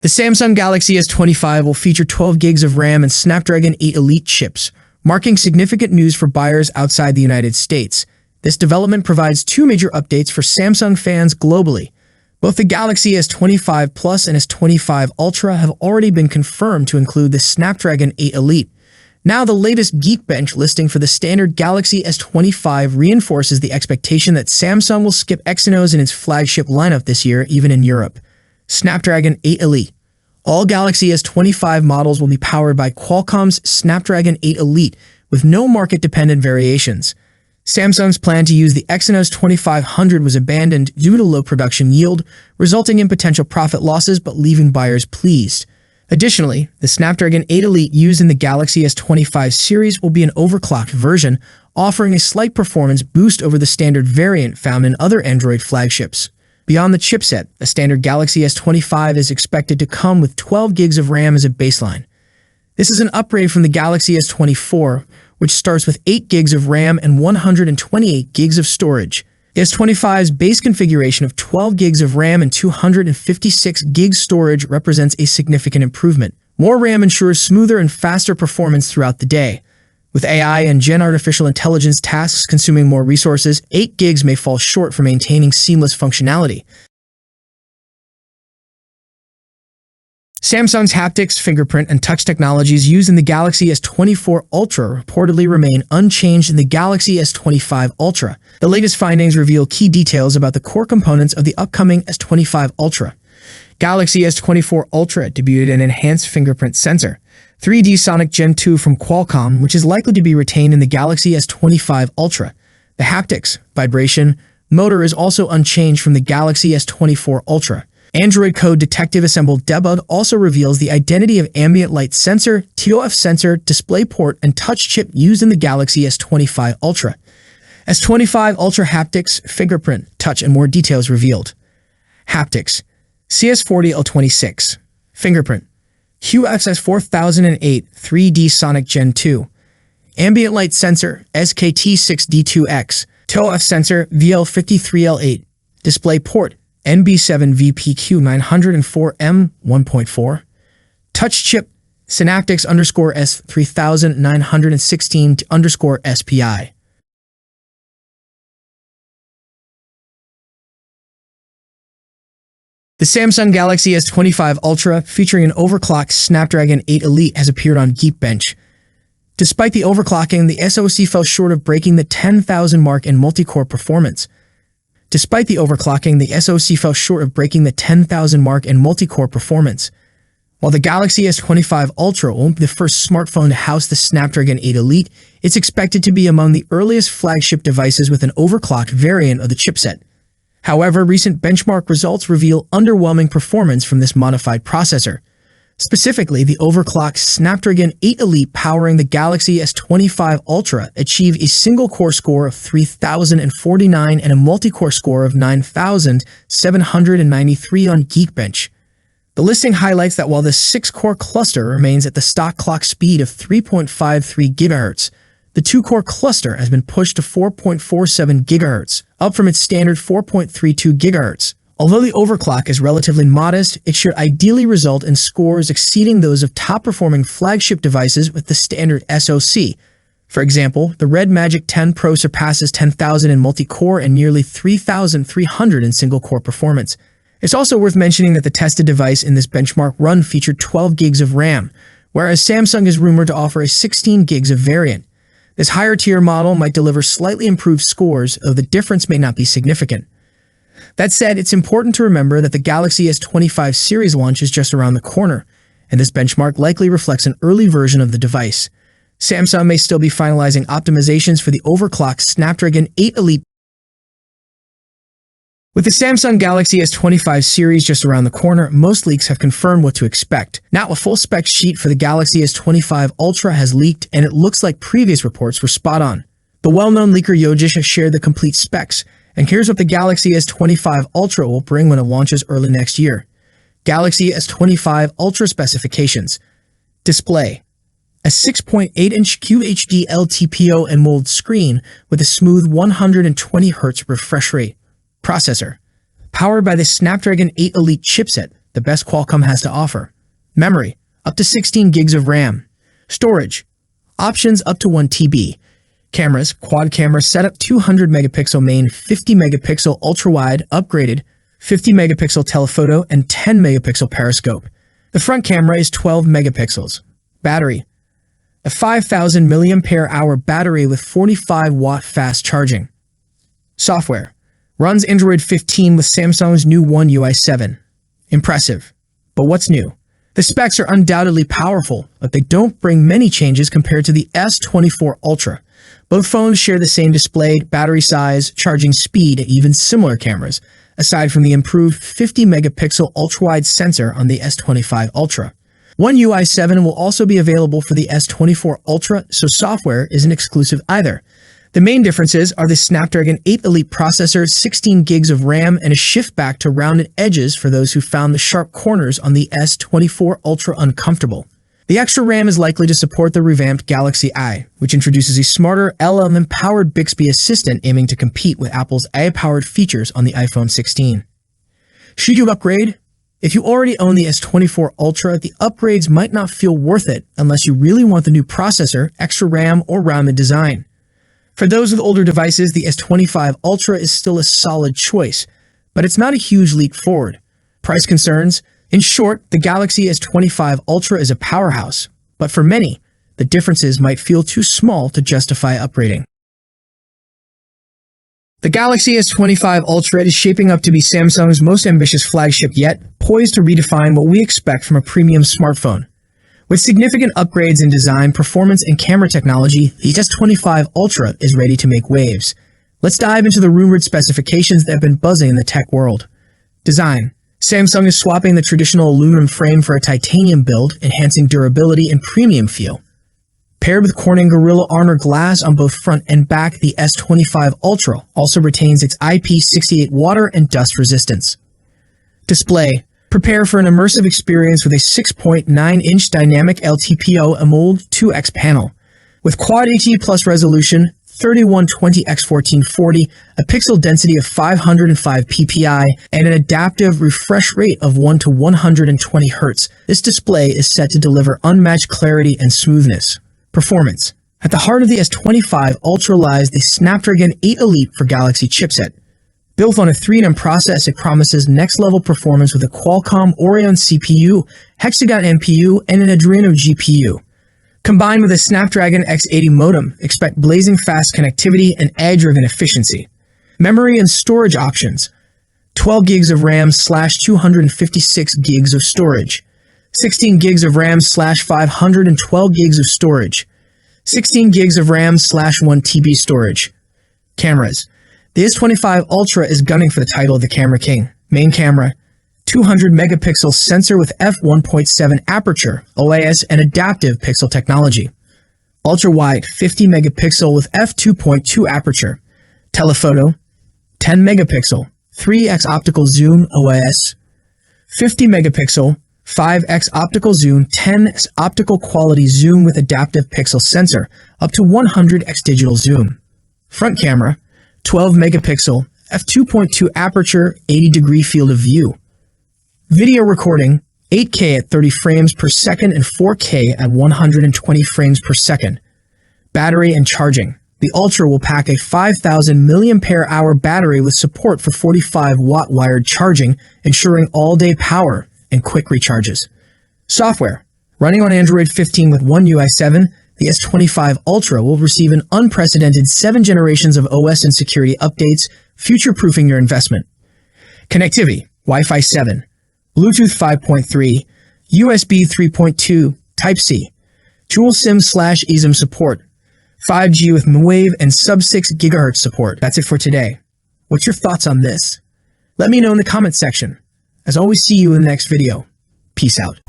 The Samsung Galaxy S25 will feature 12 gigs of RAM and Snapdragon 8 Elite chips, marking significant news for buyers outside the United States. This development provides two major updates for Samsung fans globally. Both the Galaxy S25 Plus and S25 Ultra have already been confirmed to include the Snapdragon 8 Elite. Now, the latest Geekbench listing for the standard Galaxy S25 reinforces the expectation that Samsung will skip Exynos in its flagship lineup this year, even in Europe. Snapdragon 8 Elite. All Galaxy S25 models will be powered by Qualcomm's Snapdragon 8 Elite, with no market-dependent variations. Samsung's plan to use the Exynos 2500 was abandoned due to low production yield, resulting in potential profit losses but leaving buyers pleased. Additionally, the Snapdragon 8 Elite used in the Galaxy S25 series will be an overclocked version, offering a slight performance boost over the standard variant found in other Android flagships. Beyond the chipset, the standard Galaxy S25 is expected to come with 12 gigs of RAM as a baseline. This is an upgrade from the Galaxy S24, which starts with 8 gigs of RAM and 128 gigs of storage. The S25's base configuration of 12 gigs of RAM and 256 gigs storage represents a significant improvement. More RAM ensures smoother and faster performance throughout the day. With AI and Gen artificial intelligence tasks consuming more resources, 8 gigs may fall short for maintaining seamless functionality. Samsung's haptics, fingerprint, and touch technologies used in the Galaxy S24 Ultra reportedly remain unchanged in the Galaxy S25 Ultra. The latest findings reveal key details about the core components of the upcoming S25 Ultra. Galaxy S24 Ultra debuted an enhanced fingerprint sensor, 3D Sonic Gen 2 from Qualcomm, which is likely to be retained in the Galaxy S25 Ultra. The haptics, vibration, motor is also unchanged from the Galaxy S24 Ultra. Android Code Detective Assembled Debug also reveals the identity of ambient light sensor, TOF sensor, DisplayPort, and touch chip used in the Galaxy S25 Ultra. S25 Ultra haptics, fingerprint, touch, and more details revealed. Haptics: CS40L26. Fingerprint: QXS 4008 3D Sonic Gen 2. Ambient light sensor: SKT6D2X. TOF sensor: VL53L8. DisplayPort: NB7VPQ904M 1.4. Touch chip: Synaptics_S3916-SPI. The Samsung Galaxy S25 Ultra, featuring an overclocked Snapdragon 8 Elite, has appeared on Geekbench. Despite the overclocking, the SoC fell short of breaking the 10,000 mark in multi-core performance. While the Galaxy S25 Ultra won't be the first smartphone to house the Snapdragon 8 Elite, it's expected to be among the earliest flagship devices with an overclocked variant of the chipset. However, recent benchmark results reveal underwhelming performance from this modified processor. Specifically, the overclocked Snapdragon 8 Elite powering the Galaxy S25 Ultra achieved a single-core score of 3,049 and a multi-core score of 9,793 on Geekbench. The listing highlights that while the 6-core cluster remains at the stock clock speed of 3.53 GHz, the 2-core cluster has been pushed to 4.47 GHz, up from its standard 4.32 GHz. Although the overclock is relatively modest, it should ideally result in scores exceeding those of top-performing flagship devices with the standard SoC. For example, the Red Magic 10 Pro surpasses 10,000 in multi-core and nearly 3,300 in single-core performance. It's also worth mentioning that the tested device in this benchmark run featured 12 gigs of RAM, whereas Samsung is rumored to offer a 16 gigs of variant. This higher-tier model might deliver slightly improved scores, though the difference may not be significant. That said, it's important to remember that the Galaxy S25 series launch is just around the corner, and this benchmark likely reflects an early version of the device. Samsung may still be finalizing optimizations for the overclocked Snapdragon 8 Elite. With the Samsung Galaxy S25 series just around the corner, most leaks have confirmed what to expect. Now, a full spec sheet for the Galaxy S25 Ultra has leaked, and it looks like previous reports were spot on. The well-known leaker Yogesh has shared the complete specs, and here's what the Galaxy S25 Ultra will bring when it launches early next year. Galaxy S25 Ultra specifications. Display: a 6.8-inch QHD LTPO AMOLED screen with a smooth 120Hz refresh rate. Processor: powered by the Snapdragon 8 Elite chipset, the best Qualcomm has to offer. Memory, up to 16 gigs of RAM. Storage, options up to 1 TB. Cameras, quad camera setup, 200 megapixel main, 50 megapixel ultra-wide, upgraded, 50 megapixel telephoto, and 10 megapixel periscope. The front camera is 12 megapixels. Battery, a 5,000 mAh battery with 45 watt fast charging. Software, runs Android 15 with Samsung's new One UI 7. Impressive. But what's new? The specs are undoubtedly powerful, but they don't bring many changes compared to the S24 Ultra. Both phones share the same display, battery size, charging speed, and even similar cameras, aside from the improved 50 megapixel ultra-wide sensor on the S25 Ultra. One UI 7 will also be available for the S24 Ultra, so software isn't exclusive either. The main differences are the Snapdragon 8 Elite processor, 16 gigs of RAM, and a shift back to rounded edges for those who found the sharp corners on the S24 Ultra uncomfortable. The extra RAM is likely to support the revamped Galaxy I, which introduces a smarter LLM-powered Bixby assistant aiming to compete with Apple's AI-powered features on the iPhone 16. Should you upgrade? If you already own the S24 Ultra, the upgrades might not feel worth it unless you really want the new processor, extra RAM, or rounded design. For those with older devices, the S25 Ultra is still a solid choice, but it's not a huge leap forward. Price concerns? In short, the Galaxy S25 Ultra is a powerhouse, but for many, the differences might feel too small to justify upgrading. The Galaxy S25 Ultra is shaping up to be Samsung's most ambitious flagship yet, poised to redefine what we expect from a premium smartphone. With significant upgrades in design, performance, and camera technology, the S25 Ultra is ready to make waves. Let's dive into the rumored specifications that have been buzzing in the tech world. Design. Samsung is swapping the traditional aluminum frame for a titanium build, enhancing durability and premium feel. Paired with Corning Gorilla Armor glass on both front and back, the S25 Ultra also retains its IP68 water and dust resistance. Display. Prepare for an immersive experience with a 6.9-inch dynamic LTPO AMOLED 2X panel. With Quad HD Plus resolution, 3120x1440, a pixel density of 505 ppi, and an adaptive refresh rate of 1 to 120 Hz, this display is set to deliver unmatched clarity and smoothness. Performance. At the heart of the S25 Ultra lies the Snapdragon 8 Elite for Galaxy chipset. Built on a 3nm process, it promises next-level performance with a Qualcomm Oryon CPU, Hexagon NPU, and an Adreno GPU. Combined with a Snapdragon X80 modem, expect blazing fast connectivity and AI-driven efficiency. Memory and storage options. 12 gigs of RAM / 256 gigs of storage. 16 gigs of RAM / 512 gigs of storage. 16 gigs of RAM / 1 TB storage. Cameras. The S25 Ultra is gunning for the title of the Camera King. Main camera, 200 megapixel sensor with f1.7 aperture, OIS, and adaptive pixel technology. Ultra-wide, 50 megapixel with f2.2 aperture. Telephoto, 10 megapixel, 3x optical zoom, OIS. 50 megapixel, 5x optical zoom, 10x optical quality zoom with adaptive pixel sensor, up to 100x digital zoom. Front camera, 12 megapixel, f2.2 aperture, 80-degree field of view. Video recording, 8K at 30 frames per second and 4K at 120 frames per second. Battery and charging. The Ultra will pack a 5,000 mAh battery with support for 45-watt wired charging, ensuring all-day power and quick recharges. Software. Running on Android 15 with One UI 7, the S25 Ultra will receive an unprecedented 7 generations of OS and security updates, future-proofing your investment. Connectivity, Wi-Fi 7, Bluetooth 5.3, USB 3.2, Type-C, dual SIM/eSIM support, 5G with mmWave and sub-6 GHz support. That's it for today. What's your thoughts on this? Let me know in the comment section. As always, see you in the next video. Peace out.